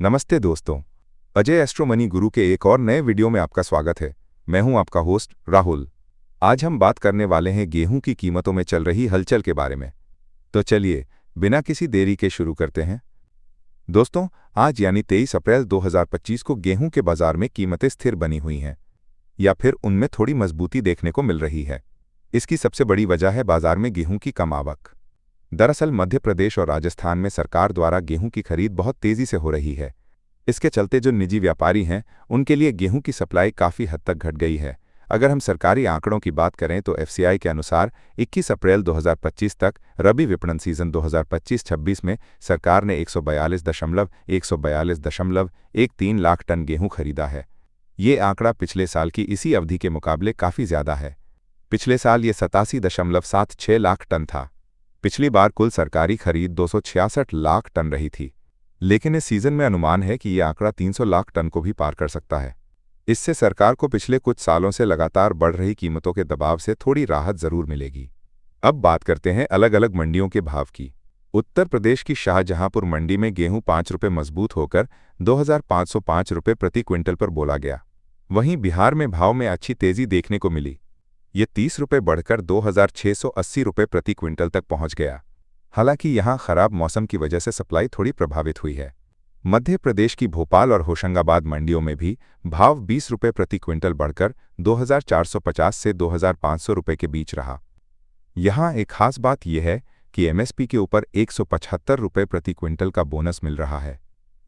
नमस्ते दोस्तों, Ajay astro money गुरु के एक और नए वीडियो में आपका स्वागत है। मैं हूं आपका होस्ट राहुल। आज हम बात करने वाले हैं गेहूं की कीमतों में चल रही हलचल के बारे में। तो चलिए बिना किसी देरी के शुरू करते हैं। दोस्तों, आज यानी 23 अप्रैल 2025 को गेहूं के बाजार में कीमतें स्थिर बनी हुई हैं, या फिर उनमें थोड़ी मजबूती देखने को मिल रही है। इसकी सबसे बड़ी वजह है बाजार में गेहूं की कम आवक। दरअसल मध्य प्रदेश और राजस्थान में सरकार द्वारा गेहूं की खरीद बहुत तेजी से हो रही है। इसके चलते जो निजी व्यापारी हैं उनके लिए गेहूं की सप्लाई काफ़ी हद तक घट गई है। अगर हम सरकारी आंकड़ों की बात करें तो एफसीआई के अनुसार 21 अप्रैल 2025 तक रबी विपणन सीजन 2025-26 में सरकार ने 142.13 लाख टन गेहूं खरीदा है। ये आंकड़ा पिछले साल की इसी अवधि के मुकाबले काफ़ी ज़्यादा है। पिछले साल ये 87.76 लाख टन था। पिछली बार कुल सरकारी खरीद 266 लाख टन रही थी, लेकिन इस सीजन में अनुमान है कि ये आंकड़ा 300 लाख टन को भी पार कर सकता है। इससे सरकार को पिछले कुछ सालों से लगातार बढ़ रही कीमतों के दबाव से थोड़ी राहत जरूर मिलेगी। अब बात करते हैं अलग अलग मंडियों के भाव की। उत्तर प्रदेश की शाहजहांपुर मंडी में गेहूं 5 रुपये मजबूत होकर 2505 रुपये प्रति क्विंटल पर बोला गया। वहीं बिहार में भाव में अच्छी तेजी देखने को मिली। ये 30 रुपये बढ़कर 2680 रुपये प्रति क्विंटल तक पहुंच गया। हालांकि यहां खराब मौसम की वजह से सप्लाई थोड़ी प्रभावित हुई है। मध्य प्रदेश की भोपाल और होशंगाबाद मंडियों में भी भाव 20 रुपये प्रति क्विंटल बढ़कर 2450 से 2500 रुपये के बीच रहा। यहां एक खास बात यह है कि एमएसपी के ऊपर 175 रुपये प्रति क्विंटल का बोनस मिल रहा है,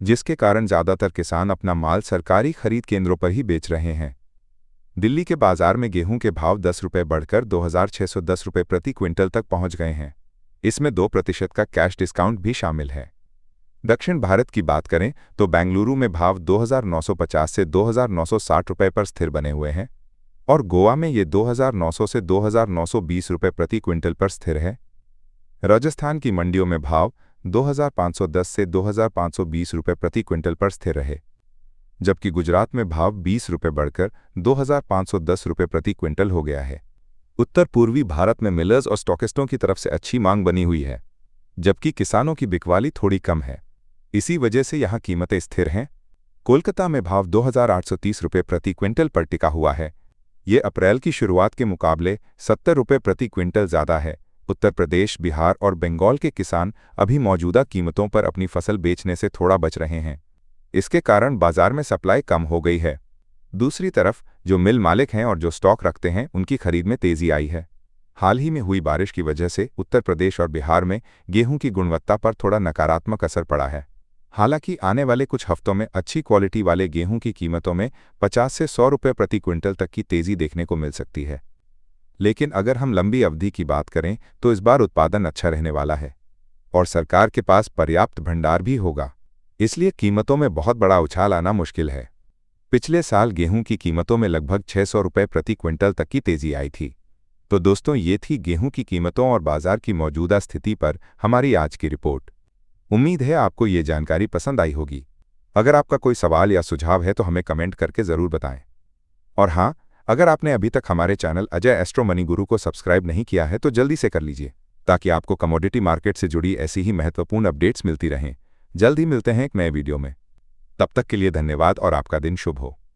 जिसके कारण ज़्यादातर किसान अपना माल सरकारी खरीद केंद्रों पर ही बेच रहे हैं। दिल्ली के बाजार में गेहूं के भाव 10 रुपये बढ़कर 2610 रुपये प्रति क्विंटल तक पहुंच गए हैं। इसमें 2% का कैश डिस्काउंट भी शामिल है। दक्षिण भारत की बात करें तो बेंगलुरु में भाव 2950 से 2960 रुपये पर स्थिर बने हुए हैं और गोवा में ये 2900 से 2920 रुपये प्रति क्विंटल पर स्थिर है। राजस्थान की मंडियों में भाव 2510 से 2520 रुपये प्रति क्विंटल पर स्थिर रहे, जबकि गुजरात में भाव 20 रुपये बढ़कर 2510 रुपये प्रति क्विंटल हो गया है। उत्तर पूर्वी भारत में मिलर्स और स्टॉकिस्टों की तरफ से अच्छी मांग बनी हुई है, जबकि किसानों की बिकवाली थोड़ी कम है। इसी वजह से यहाँ कीमतें स्थिर हैं। कोलकाता में भाव 2830 रुपये प्रति क्विंटल पर टिका हुआ है। ये अप्रैल की शुरुआत के मुकाबले 70 रुपये प्रति क्विंटल ज़्यादा है। उत्तर प्रदेश, बिहार और बंगाल के किसान अभी मौजूदा कीमतों पर अपनी फसल बेचने से थोड़ा बच रहे हैं। इसके कारण बाजार में सप्लाई कम हो गई है। दूसरी तरफ जो मिल मालिक हैं और जो स्टॉक रखते हैं उनकी खरीद में तेजी आई है। हाल ही में हुई बारिश की वजह से उत्तर प्रदेश और बिहार में गेहूं की गुणवत्ता पर थोड़ा नकारात्मक असर पड़ा है। हालांकि आने वाले कुछ हफ्तों में अच्छी क्वालिटी वाले गेहूं की कीमतों में 50 से 100 रुपये प्रति क्विंटल तक की तेजी देखने को मिल सकती है। लेकिन अगर हम लंबी अवधि की बात करें तो इस बार उत्पादन अच्छा रहने वाला है और सरकार के पास पर्याप्त भंडार भी होगा, इसलिए कीमतों में बहुत बड़ा उछाल आना मुश्किल है। पिछले साल गेहूं की कीमतों में लगभग 600 रुपये प्रति क्विंटल तक की तेजी आई थी। तो दोस्तों, ये थी गेहूं की कीमतों और बाजार की मौजूदा स्थिति पर हमारी आज की रिपोर्ट। उम्मीद है आपको ये जानकारी पसंद आई होगी। अगर आपका कोई सवाल या सुझाव है तो हमें कमेंट करके ज़रूर बताएं। और हाँ, अगर आपने अभी तक हमारे चैनल अजय एस्ट्रो मनी गुरु को सब्सक्राइब नहीं किया है तो जल्दी से कर लीजिए, ताकि आपको कमोडिटी मार्केट से जुड़ी ऐसी ही महत्वपूर्ण अपडेट्स मिलती रहें। जल्द ही मिलते हैं एक नए वीडियो में। तब तक के लिए धन्यवाद और आपका दिन शुभ हो।